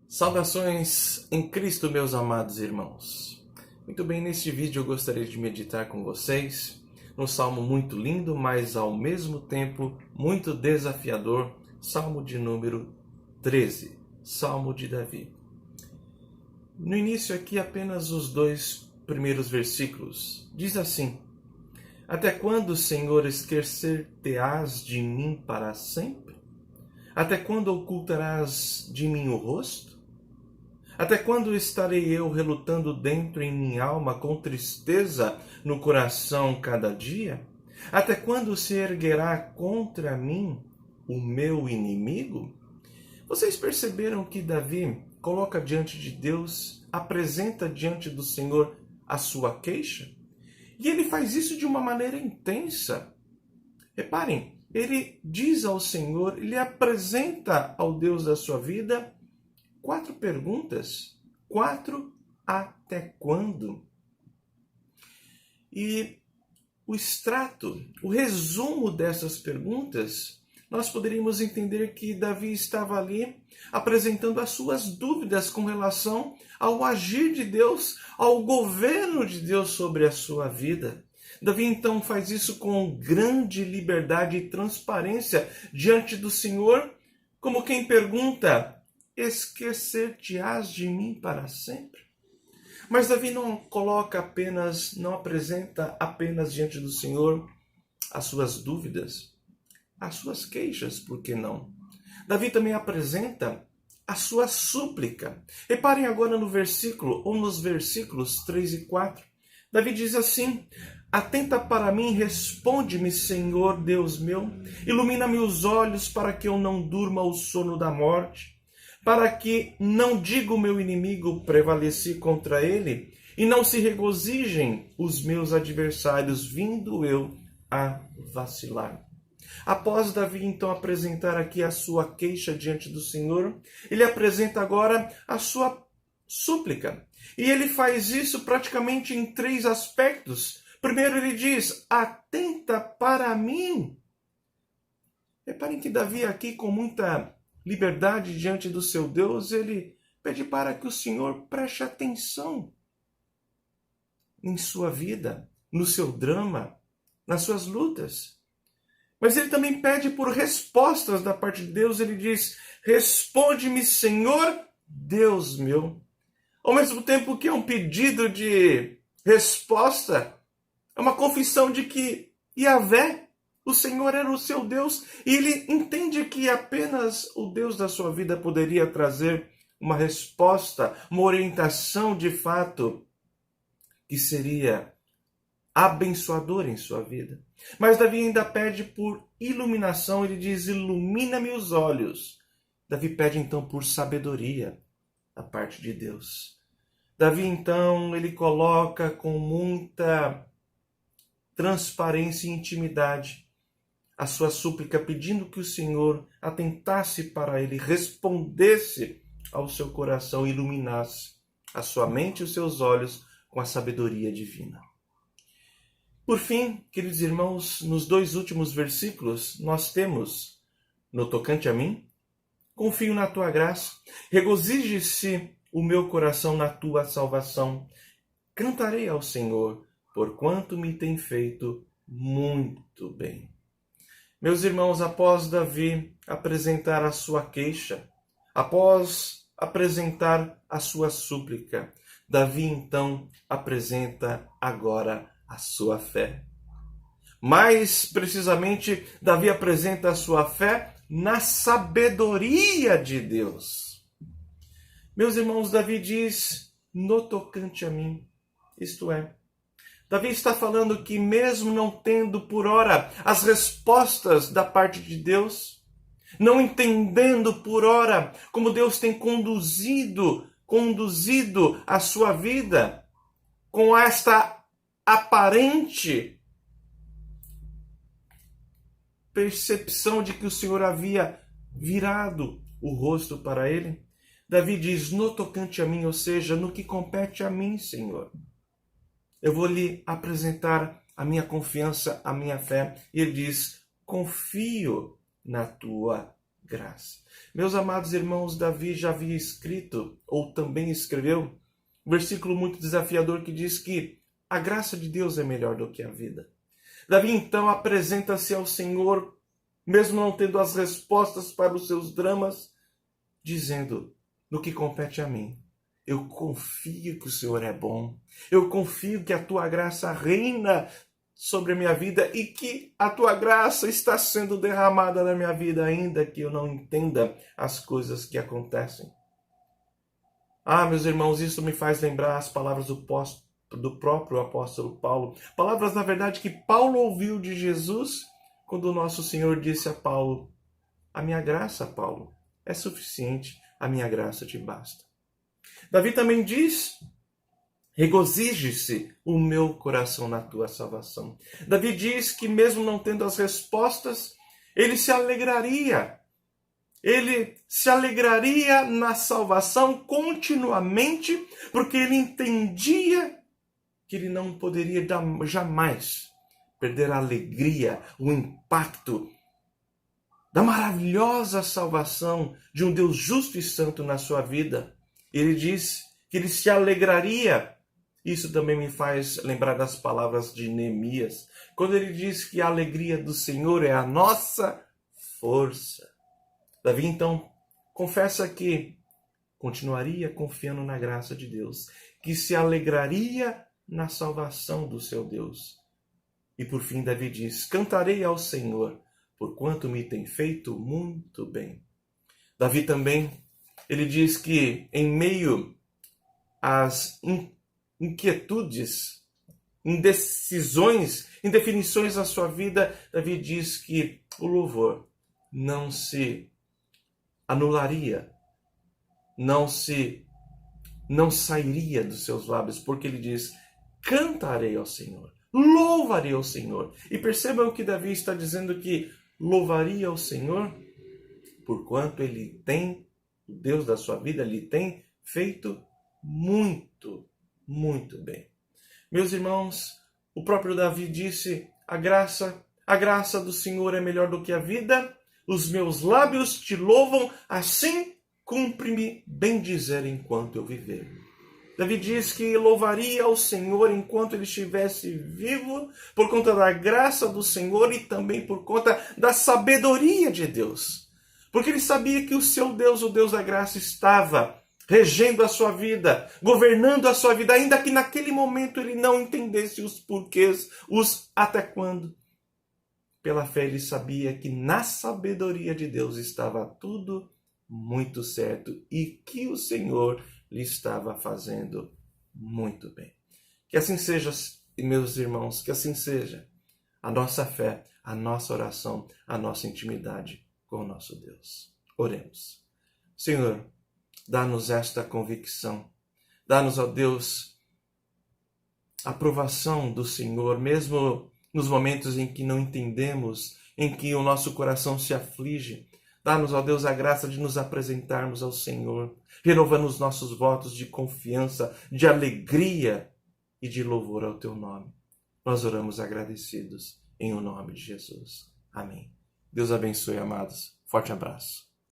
Saudações em Cristo, meus amados irmãos. Muito bem, neste vídeo eu gostaria de meditar com vocês num salmo muito lindo, mas ao mesmo tempo muito desafiador, salmo de número 13, Salmo de Davi. No início aqui apenas os dois primeiros versículos. Diz assim: Até quando, Senhor, esquecer-te-ás de mim para sempre? Até quando ocultarás de mim o rosto? Até quando estarei eu relutando dentro em minha alma, com tristeza no coração cada dia? Até quando se erguerá contra mim o meu inimigo? Vocês perceberam que Davi coloca diante de Deus, apresenta diante do Senhor a sua queixa? E ele faz isso de uma maneira intensa. Reparem, ele diz ao Senhor, ele apresenta ao Deus da sua vida 4 perguntas. 4 até quando? E o extrato, o resumo dessas perguntas, nós poderíamos entender que Davi estava ali apresentando as suas dúvidas com relação ao agir de Deus, ao governo de Deus sobre a sua vida. Davi então faz isso com grande liberdade e transparência diante do Senhor, como quem pergunta: esquecer-te-ás de mim para sempre? Mas Davi não apresenta apenas diante do Senhor as suas dúvidas, as suas queixas, por que não? Davi também apresenta a sua súplica. Reparem agora no versículo, ou nos versículos 3 e 4. Davi diz assim: Atenta para mim, responde-me, Senhor Deus meu, ilumina-me os olhos para que eu não durma o sono da morte, para que não diga o meu inimigo, prevaleci contra ele, e não se regozijem os meus adversários, vindo eu a vacilar. Após Davi então apresentar aqui a sua queixa diante do Senhor, ele apresenta agora a sua súplica. E ele faz isso praticamente em 3 aspectos. Primeiro ele diz: atenta para mim. Reparem que Davi aqui, com muita liberdade diante do seu Deus, ele pede para que o Senhor preste atenção em sua vida, no seu drama, nas suas lutas. Mas ele também pede por respostas da parte de Deus. Ele diz: responde-me, Senhor Deus meu. Ao mesmo tempo que é um pedido de resposta, é uma confissão de que Yahvé, o Senhor, era o seu Deus, e ele entende que apenas o Deus da sua vida poderia trazer uma resposta, uma orientação de fato, que seria abençoadora em sua vida. Mas Davi ainda pede por iluminação, ele diz: ilumina-me os olhos. Davi pede então por sabedoria da parte de Deus. Davi então, ele coloca com muita transparência e intimidade a sua súplica, pedindo que o Senhor atentasse para ele, respondesse ao seu coração, iluminasse a sua mente e os seus olhos com a sabedoria divina. Por fim, queridos irmãos, nos 2 últimos versículos, nós temos: no tocante a mim, confio na tua graça, regozije-se o meu coração na tua salvação. Cantarei ao Senhor, porquanto me tem feito muito bem. Meus irmãos, após Davi apresentar a sua queixa, após apresentar a sua súplica, Davi então apresenta agora a sua fé. Mais precisamente, Davi apresenta a sua fé na sabedoria de Deus. Meus irmãos, Davi diz: no tocante a mim, isto é, Davi está falando que mesmo não tendo por ora as respostas da parte de Deus, não entendendo por ora como Deus tem conduzido a sua vida, com esta aparente percepção de que o Senhor havia virado o rosto para ele, Davi diz: no tocante a mim, ou seja, no que compete a mim, Senhor, eu vou lhe apresentar a minha confiança, a minha fé. E ele diz: confio na tua graça. Meus amados irmãos, Davi já havia escrito, ou também escreveu, um versículo muito desafiador que diz que a graça de Deus é melhor do que a vida. Davi então apresenta-se ao Senhor, mesmo não tendo as respostas para os seus dramas, dizendo: no que compete a mim, eu confio que o Senhor é bom, eu confio que a tua graça reina sobre a minha vida e que a tua graça está sendo derramada na minha vida, ainda que eu não entenda as coisas que acontecem. Meus irmãos, isso me faz lembrar as palavras do próprio apóstolo Paulo. Palavras, na verdade, que Paulo ouviu de Jesus quando o nosso Senhor disse a Paulo: a minha graça, Paulo, é suficiente, a minha graça te basta. Davi também diz: regozije-se o meu coração na tua salvação. Davi diz que mesmo não tendo as respostas, ele se alegraria. Ele se alegraria na salvação continuamente, porque ele entendia que ele não poderia jamais perder a alegria, o impacto da maravilhosa salvação de um Deus justo e santo na sua vida. Ele diz que ele se alegraria. Isso também me faz lembrar das palavras de Neemias, quando ele diz que a alegria do Senhor é a nossa força. Davi, então, confessa que continuaria confiando na graça de Deus, que se alegraria na salvação do seu Deus. E por fim, Davi diz: cantarei ao Senhor, porquanto me tem feito muito bem. Davi também, ele diz que em meio às inquietudes, indecisões, indefinições da sua vida, Davi diz que o louvor não se anularia, não sairia dos seus lábios, porque ele diz: cantarei ao Senhor, louvarei ao Senhor. E percebam que Davi está dizendo que louvaria ao Senhor, porquanto ele tem, o Deus da sua vida, lhe tem feito muito, muito bem. Meus irmãos, o próprio Davi disse: a graça do Senhor é melhor do que a vida, os meus lábios te louvam, assim cumpre-me bem dizer enquanto eu viver. Davi diz que louvaria ao Senhor enquanto ele estivesse vivo, por conta da graça do Senhor e também por conta da sabedoria de Deus. Porque ele sabia que o seu Deus, o Deus da graça, estava regendo a sua vida, governando a sua vida, ainda que naquele momento ele não entendesse os porquês, os até quando. Pela fé ele sabia que na sabedoria de Deus estava tudo muito certo e que o Senhor lhe estava fazendo muito bem. Que assim seja, meus irmãos, que assim seja a nossa fé, a nossa oração, a nossa intimidade com o nosso Deus. Oremos. Senhor, dá-nos esta convicção. Dá-nos, ó Deus, a aprovação do Senhor, mesmo nos momentos em que não entendemos, em que o nosso coração se aflige. Dá-nos, ó Deus, a graça de nos apresentarmos ao Senhor, renovando os nossos votos de confiança, de alegria e de louvor ao Teu nome. Nós oramos agradecidos em o nome de Jesus. Amém. Deus abençoe, amados. Forte abraço.